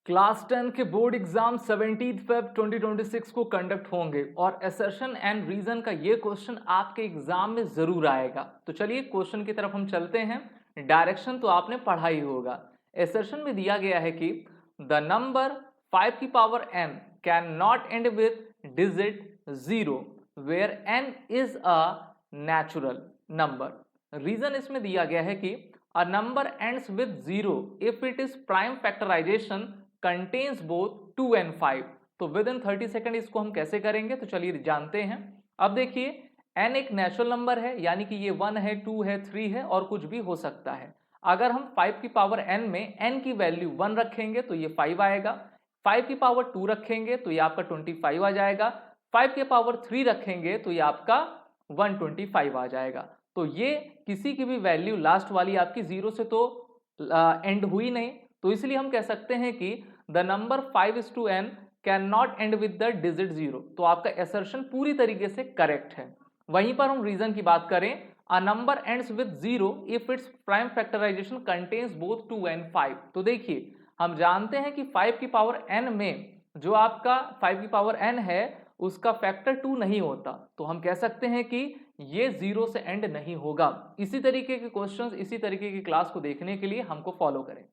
Class 10 के board exam 17 Feb 2026 को conduct होंगे और असर्शन एंड रीजन का ये क्वेश्चन आपके एग्जाम में जरूर आएगा। तो चलिए क्वेश्चन की तरफ हम चलते हैं। डायरेक्शन तो आपने पढ़ा ही होगा। असर्शन में दिया गया है कि द नंबर 5 की power n can not end with digit 0 where n is a natural number. Reason इसमें दिया गया है कि a number ends with 0 if it is prime factorization contains both 2 and 5। तो विद इन 30 सेकेंड इसको हम कैसे करेंगे, तो चलिए जानते हैं। अब देखिए n एक नेचुरल नंबर है, यानी कि ये 1 है, 2 है, 3 है और कुछ भी हो सकता है। अगर हम 5 की पावर n में n की वैल्यू 1 रखेंगे तो ये 5 आएगा, 5 की पावर 2 रखेंगे तो ये आपका 25 आ जाएगा, 5 की पावर 3 रखेंगे तो ये आपका 125 आ जाएगा। तो ये किसी की भी वैल्यू लास्ट वाली आपकी 0 से तो एंड हुई नहीं, तो इसलिए हम कह सकते हैं कि the number 5:n can not and with the digit 0। तो आपका असर्शन पूरी तरीके से करेक्ट है। वहीं पर हम रीजन की बात करें, a number ends with 0 if it's prime factorization contains both 2 and 5। तो देखिए हम जानते हैं कि 5 की पावर n में जो आपका 5 की पावर n है उसका फैक्टर 2 नहीं होता, तो हम कह सकते हैं कि ये 0 से एंड नहीं होगा। इसी तरीके के क्वेश्चंस, इसी तरीके की क्लास को देखने के लिए हमको फॉलो करें।